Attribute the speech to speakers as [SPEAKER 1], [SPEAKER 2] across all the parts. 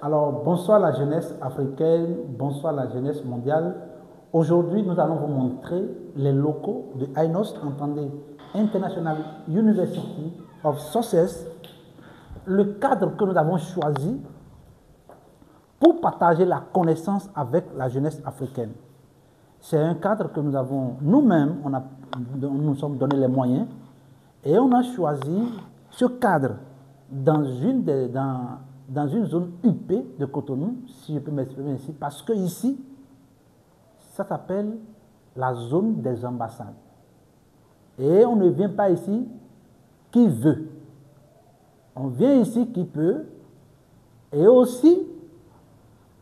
[SPEAKER 1] Alors, bonsoir la jeunesse africaine, bonsoir la jeunesse mondiale. Aujourd'hui, nous allons vous montrer les locaux de INOS, entendez, International University of Success, le cadre que nous avons choisi pour partager la connaissance avec la jeunesse africaine. C'est un cadre que nous avons nous-mêmes, nous sommes donné les moyens et on a choisi ce cadre dans une zone UP de Cotonou, si je peux m'exprimer ici, parce que ici, ça s'appelle la zone des ambassades. Et on ne vient pas ici qui veut. On vient ici qui peut, et aussi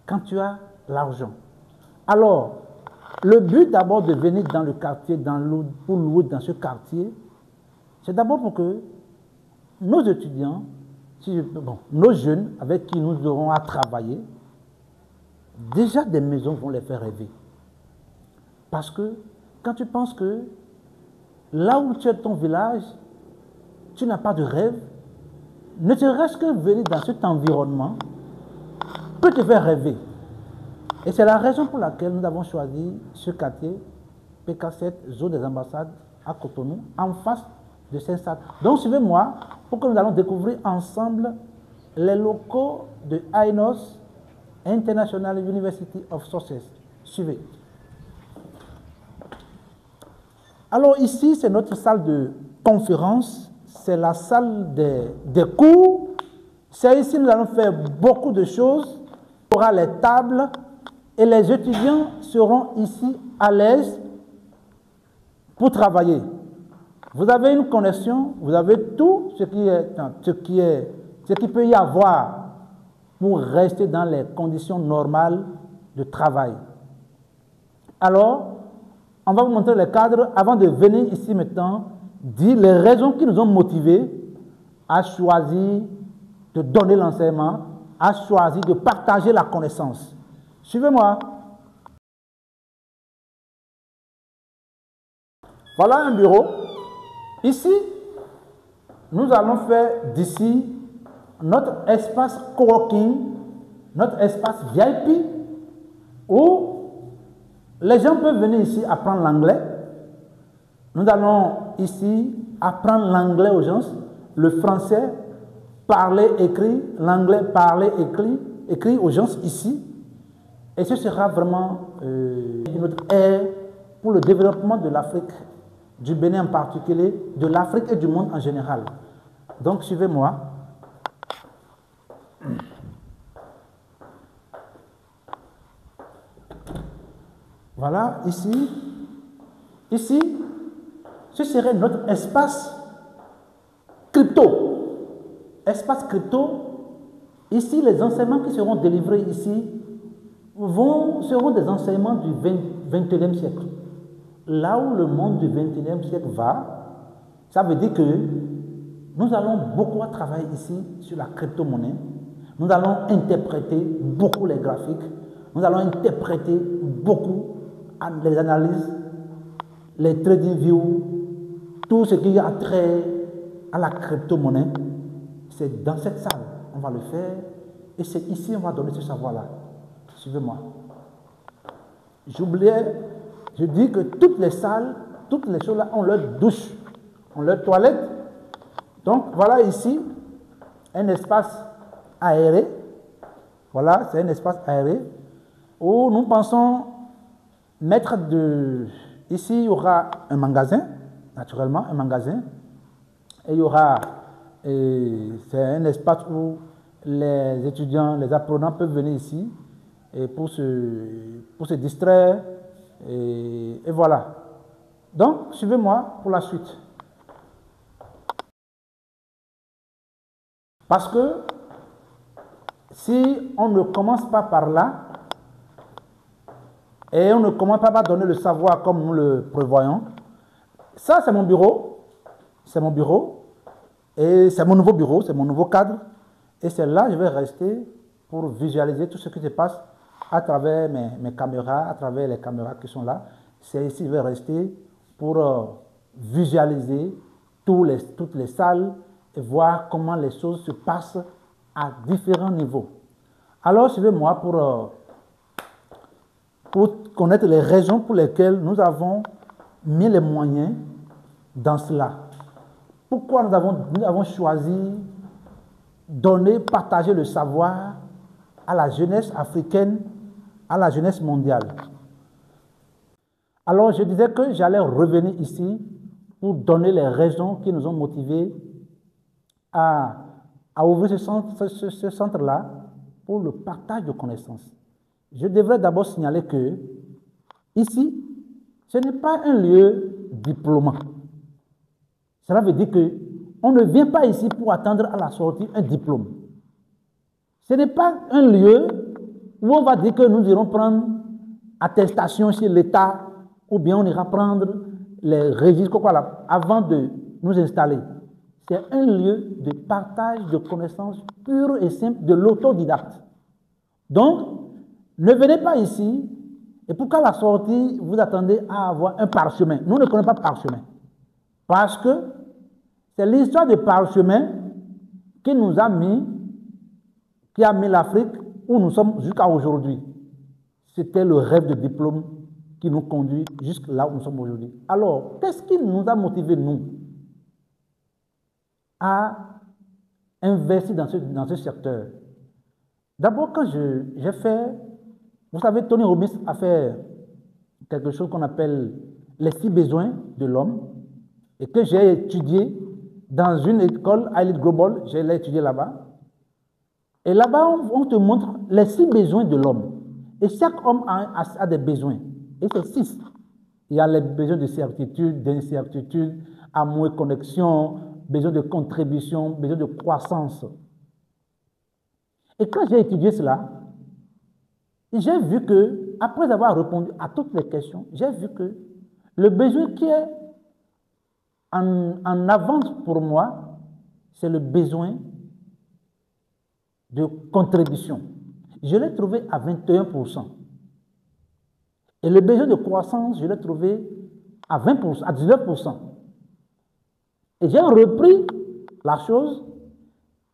[SPEAKER 1] quand tu as l'argent. Alors, le but d'abord de venir dans le quartier, pour louer dans ce quartier, c'est d'abord pour que nos étudiants, nos jeunes avec qui nous aurons à travailler, déjà des maisons vont les faire rêver. Parce que quand tu penses que là où tu es ton village, tu n'as pas de rêve, ne serait-ce que venir dans cet environnement peut te faire rêver. Et c'est la raison pour laquelle nous avons choisi ce quartier, PK7, zone des ambassades à Cotonou, en face de Saint-Sad. Donc suivez-moi pour que nous allons découvrir ensemble les locaux de INOS, International University of Success. Suivez. Alors ici, c'est notre salle de conférence, c'est la salle des cours. C'est ici que nous allons faire beaucoup de choses. Il y aura les tables et les étudiants seront ici à l'aise pour travailler. Vous avez une connexion, vous avez tout ce qui peut y avoir pour rester dans les conditions normales de travail. Alors, on va vous montrer les cadres avant de venir ici maintenant, dire les raisons qui nous ont motivés à choisir de donner l'enseignement, à choisir de partager la connaissance. Suivez-moi. Voilà un bureau. Ici, nous allons faire d'ici notre espace coworking, notre espace VIP, où les gens peuvent venir ici apprendre l'anglais. Nous allons ici apprendre l'anglais aux gens, le français, parler, écrit, l'anglais, parler, écrit aux gens ici. Et ce sera vraiment notre aide pour le développement de l'Afrique, du Bénin en particulier, de l'Afrique et du monde en général. Donc, suivez-moi. Voilà, ici, ce serait notre espace crypto. Espace crypto, ici, les enseignements qui seront délivrés ici seront des enseignements du 21e siècle. Là où le monde du 21e siècle va, ça veut dire que nous allons beaucoup travailler ici sur la crypto-monnaie. Nous allons interpréter beaucoup les graphiques. Nous allons interpréter beaucoup les analyses, les trading views, tout ce qui a trait à la crypto-monnaie. C'est dans cette salle on va le faire et c'est ici on va donner ce savoir-là. Suivez-moi. J'oubliais, je dis que toutes les salles, toutes les choses là ont leur douche, ont leur toilette. Donc voilà ici un espace aéré. Voilà, c'est un espace aéré où nous pensons mettre ici il y aura un magasin, naturellement un magasin, et il y aura, c'est un espace où les étudiants, les apprenants peuvent venir ici et pour se distraire et voilà. Donc suivez-moi pour la suite. Parce que si on ne commence pas par là, et on ne commence pas par donner le savoir comme nous le prévoyons, ça c'est mon bureau, et c'est mon nouveau bureau, c'est mon nouveau cadre, et c'est là que je vais rester pour visualiser tout ce qui se passe à travers mes caméras, à travers les caméras qui sont là. C'est ici que je vais rester pour visualiser toutes les salles et voir comment les choses se passent à différents niveaux. Alors, suivez-moi pour connaître les raisons pour lesquelles nous avons mis les moyens dans cela. Pourquoi nous avons choisi donner, partager le savoir à la jeunesse africaine, à la jeunesse mondiale. Alors, je disais que j'allais revenir ici pour donner les raisons qui nous ont motivés à ouvrir ce centre-là pour le partage de connaissances. Je devrais d'abord signaler que ici, ce n'est pas un lieu diplômant. Cela veut dire qu'on ne vient pas ici pour attendre à la sortie un diplôme. Ce n'est pas un lieu où on va dire que nous irons prendre attestation chez l'État ou bien on ira prendre les registres avant de nous installer. C'est un lieu de partage de connaissances pures et simples de l'autodidacte. Donc, ne venez pas ici et pour qu'à la sortie, vous attendez à avoir un parchemin. Nous ne connaissons pas parchemin. Parce que c'est l'histoire de parchemin qui a mis l'Afrique où nous sommes jusqu'à aujourd'hui. C'était le rêve de diplôme qui nous conduit jusqu'à là où nous sommes aujourd'hui. Alors, qu'est-ce qui nous a motivés, nous, à investir dans ce secteur? D'abord, quand j'ai fait, vous savez, Tony Robbins a fait quelque chose qu'on appelle les 6 besoins de l'homme et que j'ai étudié dans une école, Elite Global, je l'ai étudié là-bas. Et là-bas, on te montre les 6 besoins de l'homme. Et chaque homme a des besoins. Et c'est 6. Il y a les besoins de certitude, d'incertitude, amour et connexion, besoin de contribution, besoin de croissance. Et quand j'ai étudié cela, j'ai vu que, après avoir répondu à toutes les questions, j'ai vu que le besoin qui est en avance pour moi, c'est le besoin de contribution. Je l'ai trouvé à 21%. Et le besoin de croissance, je l'ai trouvé à 20%, à 19%. Et j'ai repris la chose,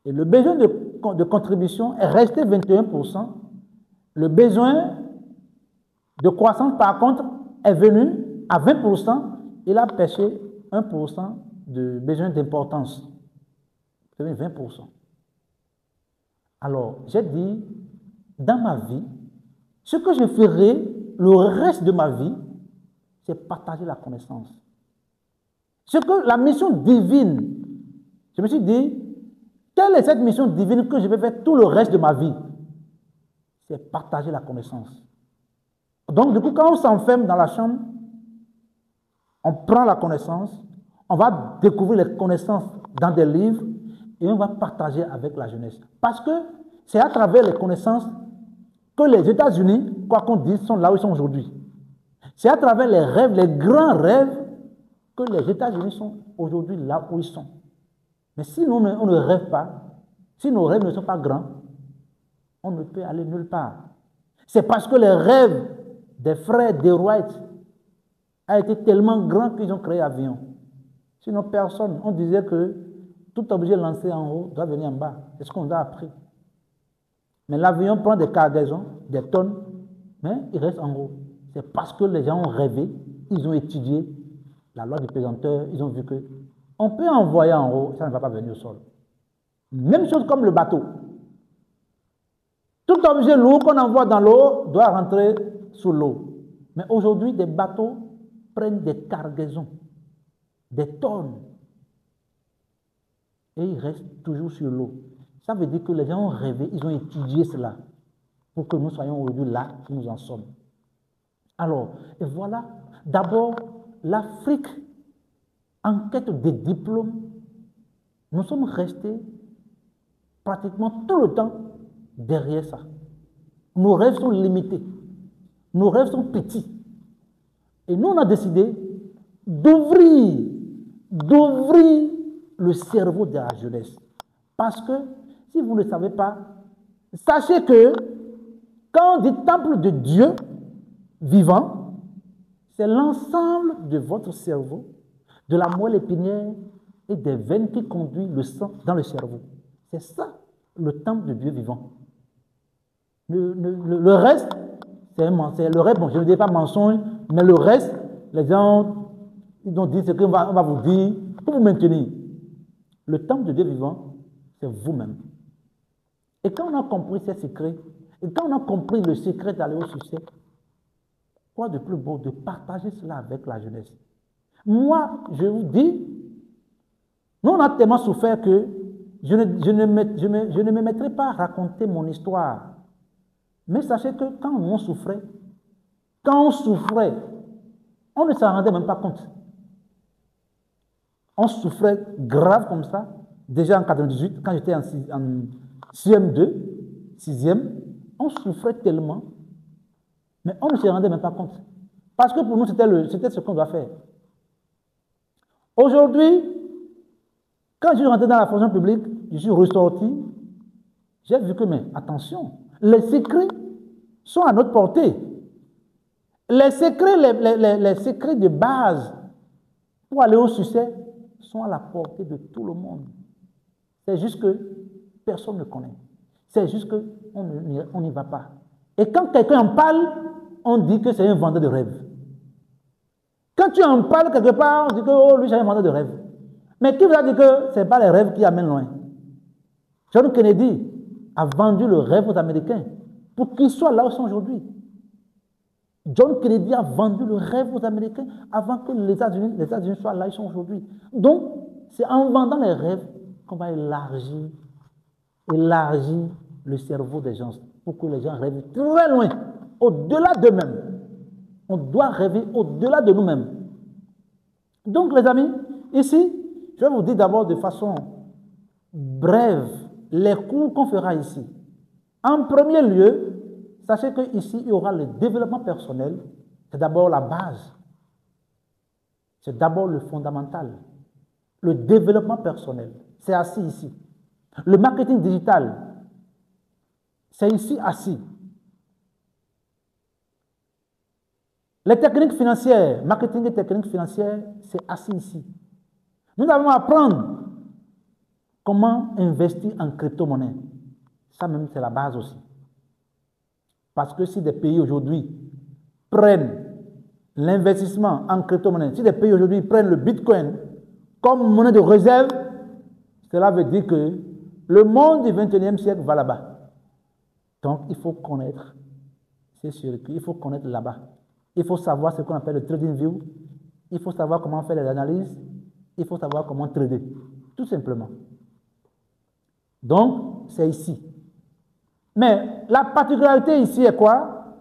[SPEAKER 1] et le besoin de contribution est resté 21%. Le besoin de croissance, par contre, est venu à 20%. Il a pêché 1% de besoin d'importance. C'est 20%. Alors, j'ai dit, dans ma vie, ce que je ferai le reste de ma vie, c'est partager la connaissance. Ce que la mission divine, je me suis dit, quelle est cette mission divine que je vais faire tout le reste de ma vie? C'est partager la connaissance. Donc, du coup, quand on s'enferme dans la chambre, on prend la connaissance, on va découvrir les connaissances dans des livres et on va partager avec la jeunesse. Parce que c'est à travers les connaissances que les États-Unis, quoi qu'on dise, sont là où ils sont aujourd'hui. C'est à travers les rêves, les grands rêves, que les États-Unis sont aujourd'hui là où ils sont. Mais si on ne rêve pas, si nos rêves ne sont pas grands, on ne peut aller nulle part. C'est parce que les rêves des frères de Wright a été tellement grand qu'ils ont créé l'avion. Sinon, personne. On disait que tout objet lancé en haut doit venir en bas. C'est ce qu'on a appris. Mais l'avion prend des cargaisons, des tonnes, mais il reste en haut. C'est parce que les gens ont rêvé, ils ont étudié la loi du pesanteur, ils ont vu que on peut envoyer en haut, ça ne va pas venir au sol. Même chose comme le bateau. Tout objet lourd qu'on envoie dans l'eau doit rentrer sous l'eau. Mais aujourd'hui, des bateaux prennent des cargaisons, des tonnes, et ils restent toujours sur l'eau. Ça veut dire que les gens ont rêvé, ils ont étudié cela pour que nous soyons aujourd'hui là où nous en sommes. Alors, et voilà, d'abord, l'Afrique, en quête de diplômes, nous sommes restés pratiquement tout le temps derrière ça. Nos rêves sont limités, nos rêves sont petits. Et nous, on a décidé d'ouvrir le cerveau de la jeunesse. Parce que, si vous ne le savez pas, sachez que quand on dit temple de Dieu vivant, c'est l'ensemble de votre cerveau, de la moelle épinière et des veines qui conduisent le sang dans le cerveau. C'est ça, le temple de Dieu vivant. Le reste, c'est le reste, bon, je ne dis pas mensonge, mais le reste, les gens, ils ont dit ce qu'on va vous dire pour vous maintenir. Le temple de Dieu vivant, c'est vous-même. Et quand on a compris ces secrets, et quand on a compris le secret d'aller au succès, quoi de plus beau de partager cela avec la jeunesse? Moi, je vous dis, nous on a tellement souffert que je ne me mettrai pas à raconter mon histoire. Mais sachez que quand on souffrait, on ne s'en rendait même pas compte. On souffrait grave comme ça. Déjà en 98, quand j'étais en CM2, 6e, on souffrait tellement, mais on ne se rendait même pas compte. Parce que pour nous, c'était ce qu'on doit faire. Aujourd'hui, quand je suis rentré dans la fonction publique, je suis ressorti, j'ai vu que, mais attention, les secrets sont à notre portée. Les secrets de base pour aller au succès sont à la portée de tout le monde. C'est juste que personne ne connaît. C'est juste qu'on n'y va pas. Et quand quelqu'un en parle, on dit que c'est un vendeur de rêves. Quand tu en parles quelque part, on dit que oh, lui, c'est un vendeur de rêves. Mais qui vous a dit que ce n'est pas les rêves qui amènent loin? John Kennedy a vendu le rêve aux Américains pour qu'ils soient là où ils sont aujourd'hui. John Kennedy a vendu le rêve aux Américains avant que les États-Unis soient là où ils sont aujourd'hui. Donc, c'est en vendant les rêves qu'on va élargir le cerveau des gens pour que les gens rêvent très loin, au-delà d'eux-mêmes. On doit rêver au-delà de nous-mêmes. Donc, les amis, ici, je vais vous dire d'abord de façon brève les cours qu'on fera ici. En premier lieu, sachez qu'ici, il y aura le développement personnel. C'est d'abord la base. C'est d'abord le fondamental. Le développement personnel, c'est assis ici. Le marketing digital, c'est ici assis. Les techniques financières, marketing et techniques financières, c'est assis ici. Nous allons apprendre comment investir en crypto-monnaie. Ça même, c'est la base aussi. Parce que si des pays aujourd'hui prennent l'investissement en crypto-monnaie, si des pays aujourd'hui prennent le Bitcoin comme monnaie de réserve, cela veut dire que le monde du 21e siècle va là-bas. Donc, il faut connaître ces circuits, il faut connaître là-bas. Il faut savoir ce qu'on appelle le trading view, il faut savoir comment faire les analyses, il faut savoir comment trader, tout simplement. Donc, c'est ici. Mais la particularité ici est quoi?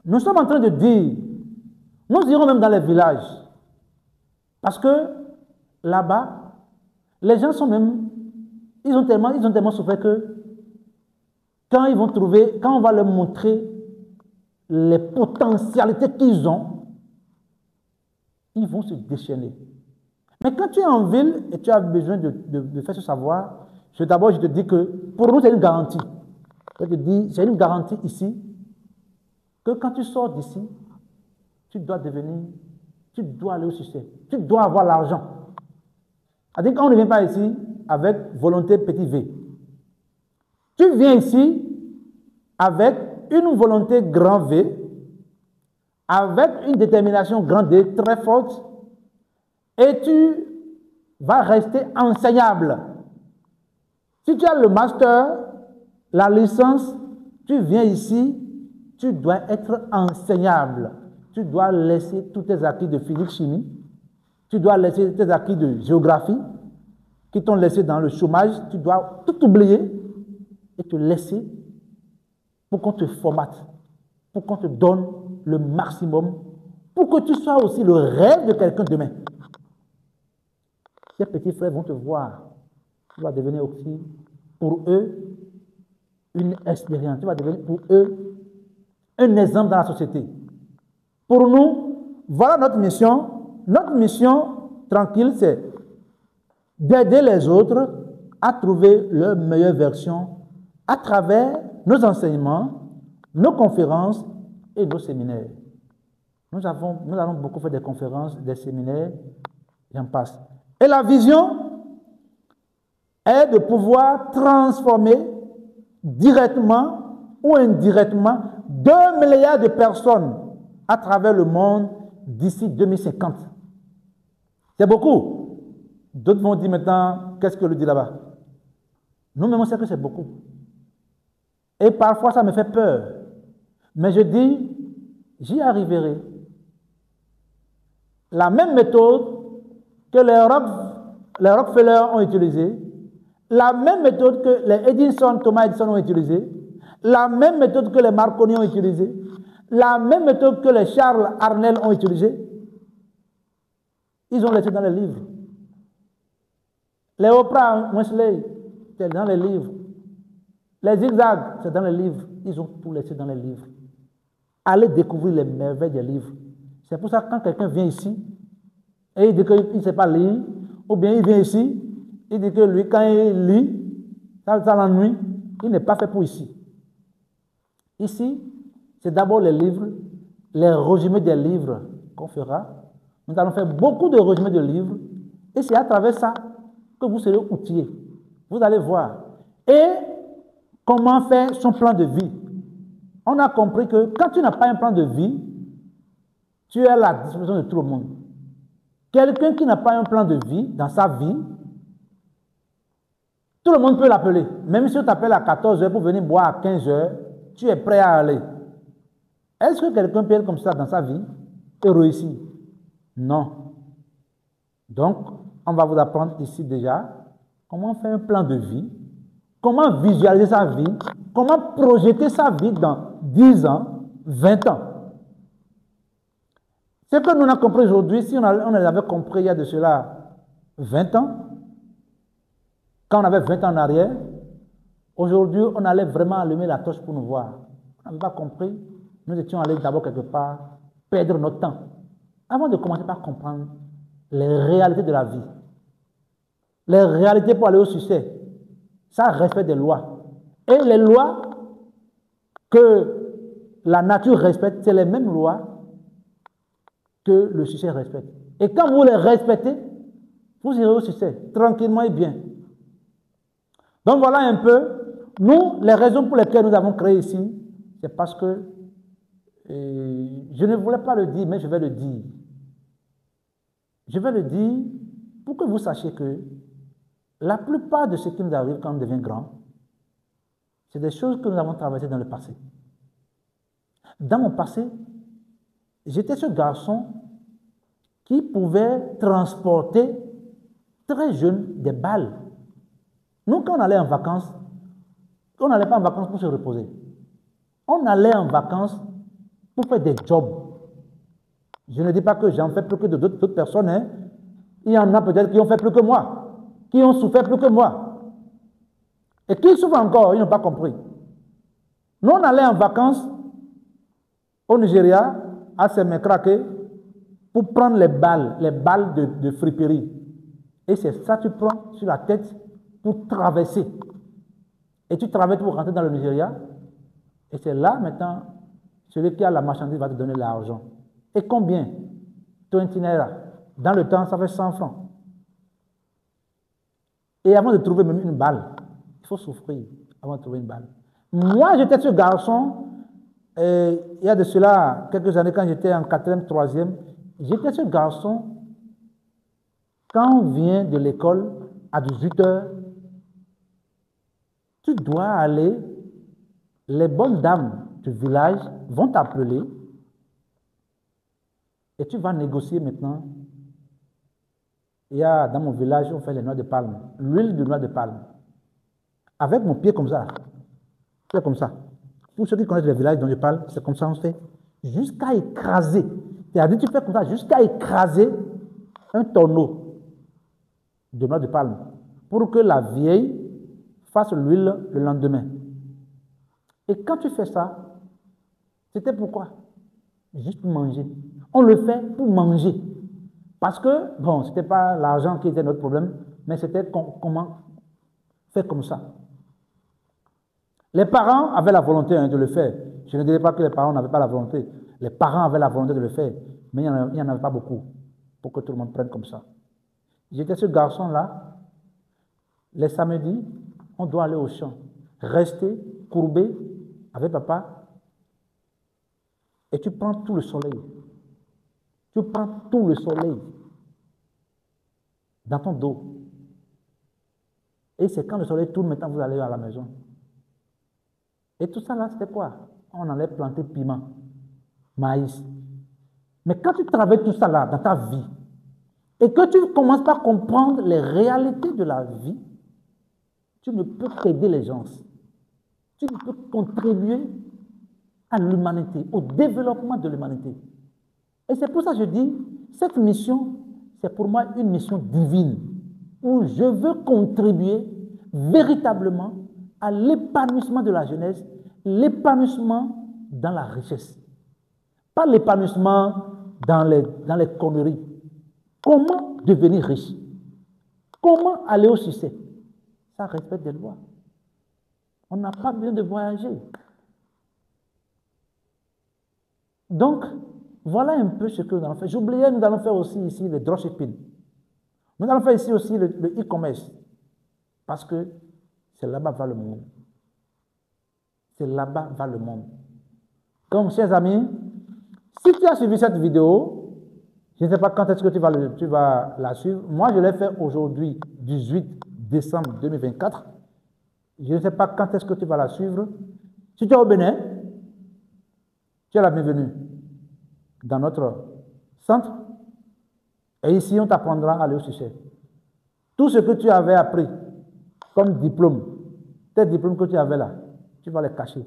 [SPEAKER 1] Nous sommes en train de dire, nous irons même dans les villages, parce que là-bas, les gens sont même, ils ont tellement souffert que quand on va leur montrer les potentialités qu'ils ont, ils vont se déchaîner. Mais quand tu es en ville et tu as besoin de faire ce savoir, d'abord je te dis que pour nous c'est une garantie. Je te dis, c'est une garantie ici que quand tu sors d'ici, tu dois aller au succès. Tu dois avoir l'argent. C'est-à-dire qu'on ne vient pas ici avec volonté petit v. Tu viens ici avec une volonté grand V, avec une détermination grand D très forte, et tu vas rester enseignable. Si tu as le master, la licence, tu viens ici, tu dois être enseignable. Tu dois laisser tous tes acquis de physique, chimie, tu dois laisser tes acquis de géographie, qui t'ont laissé dans le chômage, tu dois tout oublier et te laisser pour qu'on te formate, pour qu'on te donne le maximum, pour que tu sois aussi le rêve de quelqu'un demain. Ces petits frères vont te voir. Tu vas devenir aussi, pour eux, une expérience. Tu vas devenir pour eux un exemple dans la société. Pour nous, voilà notre mission. Notre mission, tranquille, c'est d'aider les autres à trouver leur meilleure version à travers nos enseignements, nos conférences et nos séminaires. Nous allons beaucoup faire des conférences, des séminaires, j'en passe. Et la vision est de pouvoir transformer directement ou indirectement 2 milliards de personnes à travers le monde d'ici 2050. C'est beaucoup. D'autres vont dire maintenant, qu'est-ce que le dit là-bas? Nous-mêmes, on sait que c'est beaucoup. Et parfois, ça me fait peur. Mais je dis, j'y arriverai. La même méthode que les Rockefeller ont utilisée, la même méthode que les Thomas Edison ont utilisée, la même méthode que les Marconi ont utilisée, la même méthode que les Charles Arnell ont utilisée, ils ont laissé dans les livres. Les Oprah Winfrey, c'est dans les livres. Les zigzags, c'est dans les livres. Ils ont tout laissé dans les livres. Allez découvrir les merveilles des livres. C'est pour ça que quand quelqu'un vient ici, et il dit qu'il ne sait pas lire, ou bien il vient ici, il dit que lui, quand il lit, ça l'ennuie, il n'est pas fait pour ici. Ici, c'est d'abord les livres, les résumés des livres qu'on fera. Nous allons faire beaucoup de résumés de livres, et c'est à travers ça que vous serez outillés. Vous allez voir. Et comment faire son plan de vie. On a compris que quand tu n'as pas un plan de vie, tu es à la disposition de tout le monde. Quelqu'un qui n'a pas un plan de vie dans sa vie, tout le monde peut l'appeler. Même si on t'appelle à 14 h pour venir boire à 15 h, tu es prêt à aller. Est-ce que quelqu'un peut être comme ça dans sa vie et réussir? Non. Donc, on va vous apprendre ici déjà comment faire un plan de vie, comment visualiser sa vie, comment projeter sa vie dans 10 ans, 20 ans. Ce que nous avons compris aujourd'hui, si on l'avait compris il y a de cela 20 ans, quand on avait 20 ans en arrière, aujourd'hui, on allait vraiment allumer la torche pour nous voir. On n'avait pas compris, nous étions allés d'abord quelque part perdre notre temps, avant de commencer par comprendre les réalités de la vie. Les réalités pour aller au succès, ça respecte des lois. Et les lois que la nature respecte, c'est les mêmes lois que le succès respecte. Et quand vous les respectez, vous irez au succès, tranquillement et bien. Donc voilà un peu, nous, les raisons pour lesquelles nous avons créé ici, c'est parce que je ne voulais pas le dire, mais je vais le dire. Je vais le dire pour que vous sachiez que la plupart de ce qui nous arrive quand on devient grand, c'est des choses que nous avons traversées dans le passé. Dans mon passé, j'étais ce garçon qui pouvait transporter très jeune des balles. Nous, quand on allait en vacances, on n'allait pas en vacances pour se reposer. On allait en vacances pour faire des jobs. Je ne dis pas que j'en fais plus que d'autres personnes. Hein. Il y en a peut-être qui ont fait plus que moi, qui ont souffert plus que moi. Et qui souffrent encore, ils n'ont pas compris. Nous, on allait en vacances au Nigeria, à Semekrake, pour prendre les balles de friperie. Et c'est ça que tu prends sur la tête pour traverser. Et tu traverses pour rentrer dans le Nigeria. Et c'est là, maintenant, celui qui a la marchandise va te donner l'argent. Et combien? 20 naira. Dans le temps, ça fait 100 francs. Et avant de trouver même une balle, il faut souffrir avant de trouver une balle. Moi, j'étais ce garçon, il y a de cela quelques années, quand j'étais en 4e, 3e, j'étais ce garçon, quand on vient de l'école à 18 h, tu dois aller, les bonnes dames du village vont t'appeler et tu vas négocier maintenant. Il y a dans mon village, on fait les noix de palme, l'huile de noix de palme. Avec mon pied comme ça, c'est comme ça. Pour ceux qui connaissent les villages dont je parle, c'est comme ça on fait. Jusqu'à écraser. C'est-à-dire tu fais comme ça jusqu'à écraser un tonneau de noix de palme pour que la vieille fasse l'huile le lendemain. Et quand tu fais ça, c'était pourquoi? Juste pour manger. On le fait pour manger. Parce que, bon, ce n'était pas l'argent qui était notre problème, mais c'était comment faire comme ça. Les parents avaient la volonté de le faire. Je ne dirais pas que les parents n'avaient pas la volonté. Les parents avaient la volonté de le faire, mais il n'y en avait pas beaucoup pour que tout le monde prenne comme ça. J'étais ce garçon-là. Les samedis, on doit aller au champ, rester courbé avec papa et tu prends tout le soleil. Tu prends tout le soleil dans ton dos. Et c'est quand le soleil tourne, maintenant vous allez à la maison. Et tout ça là, c'était quoi? On allait planter piment, maïs. Mais quand tu travailles tout ça là dans ta vie, et que tu commences par comprendre les réalités de la vie, tu ne peux qu'aider les gens. Tu ne peux contribuer à l'humanité, au développement de l'humanité. Et c'est pour ça que je dis, cette mission, c'est pour moi une mission divine, où je veux contribuer véritablement à l'épanouissement de la jeunesse, l'épanouissement dans la richesse. Pas l'épanouissement dans les conneries. Comment devenir riche? Comment aller au succès? Ça respecte des lois. On n'a pas besoin de voyager. Donc, voilà un peu ce que nous allons faire. J'oubliais, nous allons faire aussi ici le dropshipping. Nous allons faire ici aussi le e-commerce. Parce que c'est là-bas va le monde. C'est là-bas va le monde. Donc, chers amis, si tu as suivi cette vidéo, je ne sais pas quand est-ce que tu vas la suivre. Moi, je l'ai fait aujourd'hui, 18 décembre 2024. Je ne sais pas quand est-ce que tu vas la suivre. Si tu es au Bénin, tu es la bienvenue dans notre centre. Et ici, on t'apprendra à aller au succès. Tout ce que tu avais appris comme diplôme, tes diplômes que tu avais là, tu vas les cacher.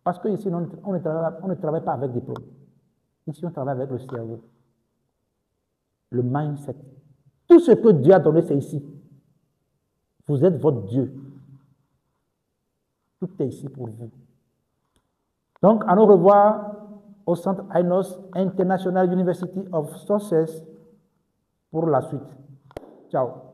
[SPEAKER 1] Parce qu'ici, on ne travaille pas avec diplôme. Ici, on travaille avec le cerveau. Le mindset. Tout ce que Dieu a donné, c'est ici. Vous êtes votre Dieu. Tout est ici pour vous. Donc, à nous revoir au centre INOS, International University of Success, pour la suite. Ciao.